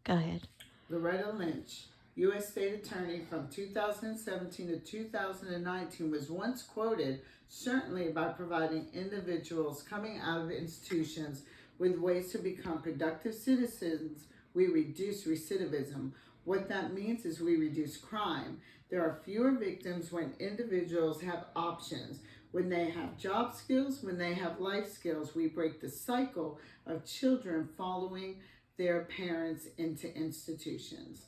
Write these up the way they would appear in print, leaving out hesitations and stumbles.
Go ahead. Loretta Lynch, U.S. State Attorney from 2017 to 2019, was once quoted, certainly by providing individuals coming out of institutions with ways to become productive citizens, we reduce recidivism. What that means is we reduce crime. There are fewer victims when individuals have options. When they have job skills, when they have life skills, we break the cycle of children following their parents into institutions.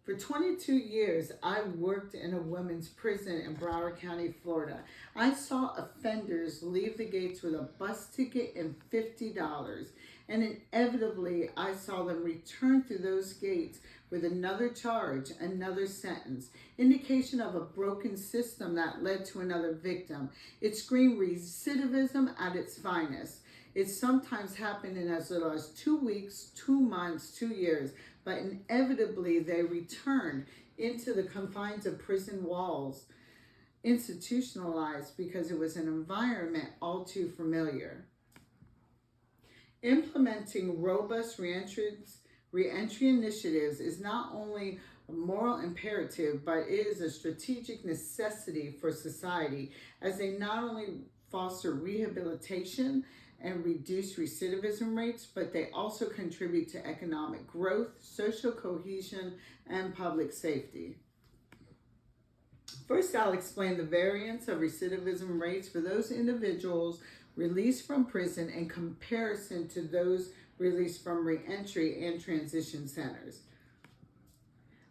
For 22 years, I worked in a women's prison in Broward County, Florida. I saw offenders leave the gates with a bus ticket and $50. And inevitably, I saw them return through those gates with another charge, another sentence, indication of a broken system that led to another victim. It screamed recidivism at its finest. It sometimes happened in as little as 2 weeks, 2 months, 2 years, but inevitably they returned into the confines of prison walls, institutionalized because it was an environment all too familiar. Implementing robust reentry initiatives is not only a moral imperative, but it is a strategic necessity for society, as they not only foster rehabilitation and reduce recidivism rates, but they also contribute to economic growth, social cohesion, and public safety. First, I'll explain the variance of recidivism rates for those individuals released from prison in comparison to those released from reentry and transition centers.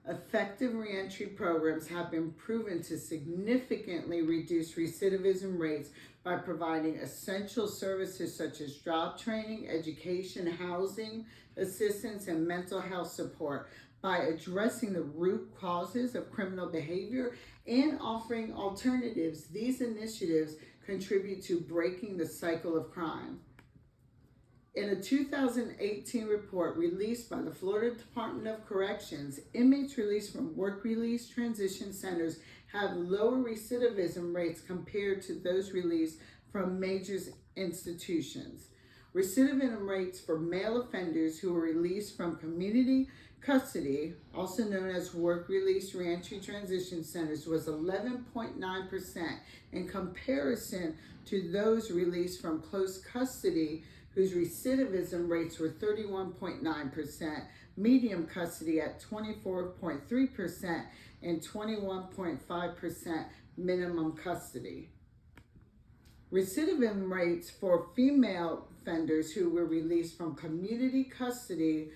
Effective reentry programs have been proven to significantly reduce recidivism rates by providing essential services such as job training, education, housing, assistance, and mental health support, by addressing the root causes of criminal behavior and offering alternatives. These initiatives contribute to breaking the cycle of crime. In a 2018 report released by the Florida Department of Corrections, inmates released from work-release transition centers have lower recidivism rates compared to those released from major institutions. Recidivism rates for male offenders who were released from community custody, also known as work-release reentry transition centers, was 11.9% in comparison to those released from close custody, whose recidivism rates were 31.9%, medium custody at 24.3%, and 21.5% minimum custody. Recidivism rates for female offenders who were released from community custody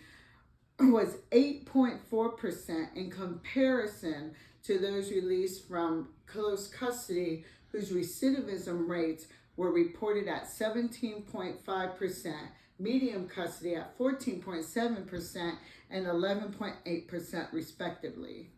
was 8.4% in comparison to those released from close custody, whose recidivism rates were reported at 17.5%, medium custody at 14.7%, and 11.8% respectively.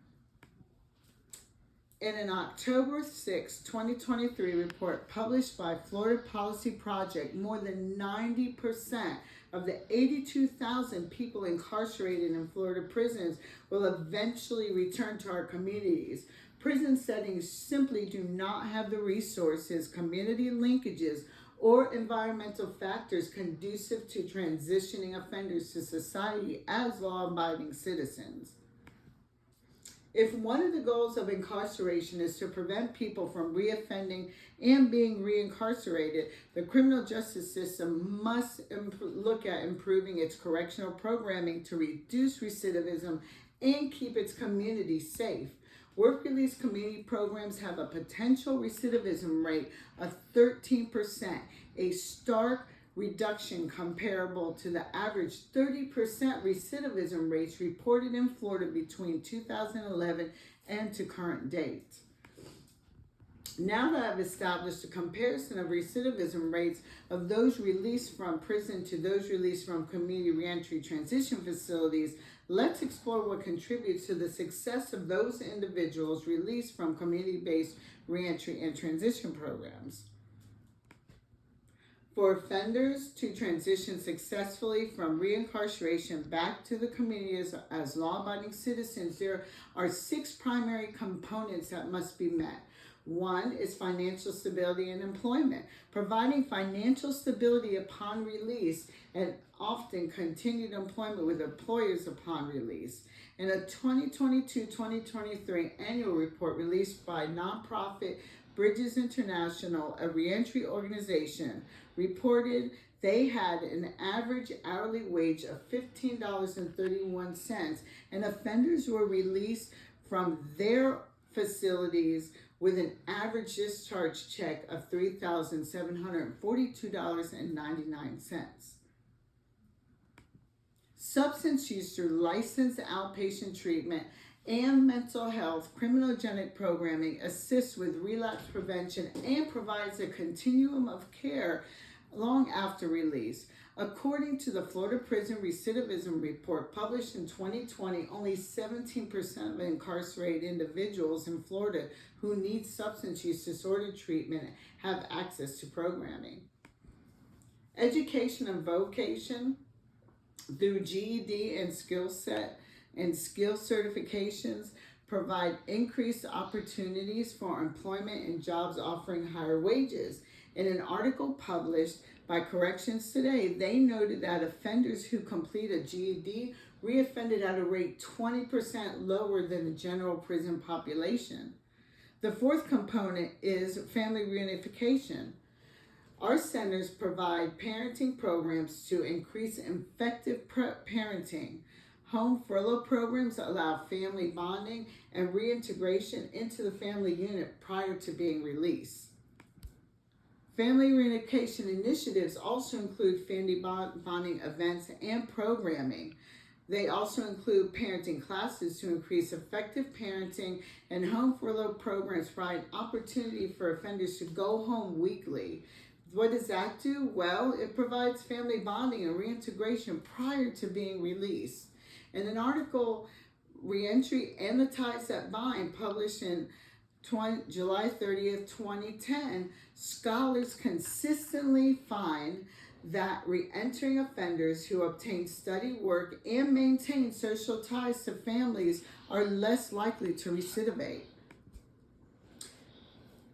In an October 6, 2023 report published by Florida Policy Project, more than 90% of the 82,000 people incarcerated in Florida prisons will eventually return to our communities. Prison settings simply do not have the resources, community linkages, or environmental factors conducive to transitioning offenders to society as law-abiding citizens. If one of the goals of incarceration is to prevent people from reoffending and being reincarcerated, the criminal justice system must look at improving its correctional programming to reduce recidivism and keep its community safe. Work-release community programs have a potential recidivism rate of 13%, a stark reduction comparable to the average 30% recidivism rates reported in Florida between 2011 and to current date. Now that I've established a comparison of recidivism rates of those released from prison to those released from community reentry transition facilities, let's explore what contributes to the success of those individuals released from community-based reentry and transition programs. For offenders to transition successfully from reincarceration back to the community as law-abiding citizens, there are 6 primary components that must be met. One is financial stability and employment, providing financial stability upon release and often continued employment with employers upon release. In a 2022-2023 annual report released by nonprofit Bridges International, a reentry organization, reported they had an average hourly wage of $15.31, and offenders were released from their facilities with an average discharge check of $3,742.99. Substance use through licensed outpatient treatment and mental health criminogenic programming assists with relapse prevention and provides a continuum of care long after release. According to the Florida Prison Recidivism Report published in 2020, only 17% of incarcerated individuals in Florida who need substance use disorder treatment have access to programming. Education and vocation through GED and skill certifications provide increased opportunities for employment in jobs offering higher wages. In an article published by Corrections Today, they noted that offenders who complete a GED reoffended at a rate 20% lower than the general prison population. The fourth component is family reunification. Our centers provide parenting programs to increase effective parenting. Home furlough programs allow family bonding and reintegration into the family unit prior to being released. Family reunification initiatives also include family bonding events and programming. They also include parenting classes to increase effective parenting, and home furlough programs provide opportunity for offenders to go home weekly. What does that do? Well, it provides family bonding and reintegration prior to being released. In an article, Reentry and the Ties That Bind, published in July 30th, 2010, scholars consistently find that reentering offenders who obtain study work and maintain social ties to families are less likely to recidivate.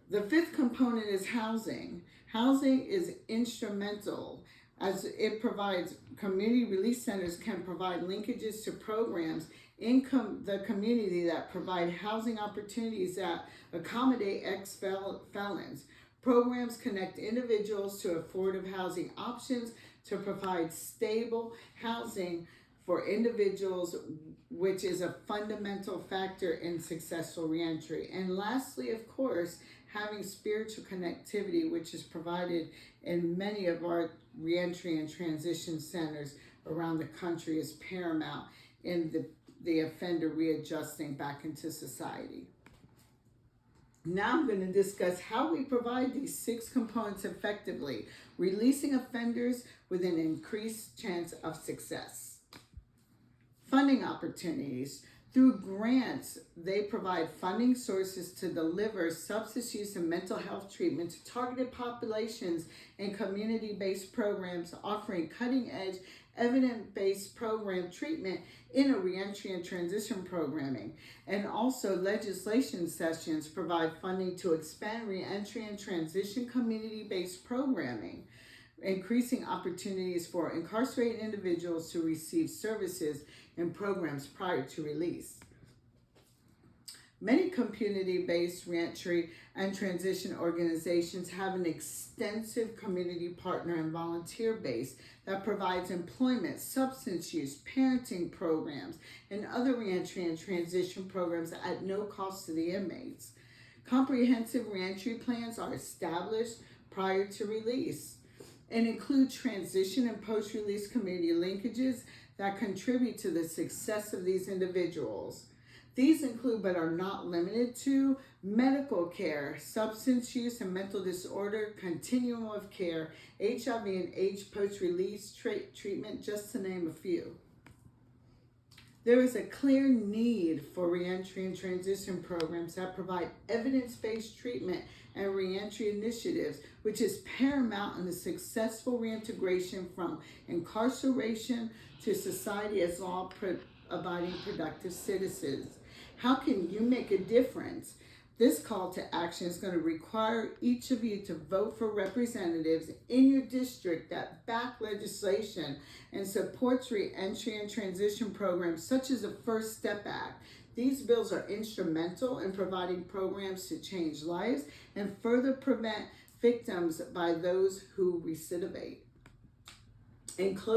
The fifth component is housing. Housing is instrumental as it provides community release centers can provide linkages to programs in the community that provide housing opportunities that accommodate ex-felons. Programs connect individuals to affordable housing options to provide stable housing for individuals, which is a fundamental factor in successful reentry. And lastly, of course, having spiritual connectivity, which is provided in many of our reentry and transition centers around the country, is paramount in the offender readjusting back into society. Now I'm going to discuss how we provide these 6 components effectively, releasing offenders with an increased chance of success. Funding opportunities. Through grants, they provide funding sources to deliver substance use and mental health treatment to targeted populations and community-based programs offering cutting-edge, evidence-based program treatment in a reentry and transition programming. And also legislation sessions provide funding to expand reentry and transition community-based programming, increasing opportunities for incarcerated individuals to receive services and programs prior to release. Many community-based reentry and transition organizations have an extensive community partner and volunteer base that provides employment, substance use, parenting programs, and other reentry and transition programs at no cost to the inmates. Comprehensive reentry plans are established prior to release and include transition and post-release community linkages that contribute to the success of these individuals. These include, but are not limited to, medical care, substance use and mental disorder, continuum of care, HIV and AIDS post-release treatment, just to name a few. There is a clear need for reentry and transition programs that provide evidence-based treatment and reentry initiatives, which is paramount in the successful reintegration from incarceration to society as law-abiding productive citizens. How can you make a difference? This call to action is going to require each of you to vote for representatives in your district that back legislation and supports reentry and transition programs such as the First Step Act. These bills are instrumental in providing programs to change lives and further prevent victims by those who recidivate. In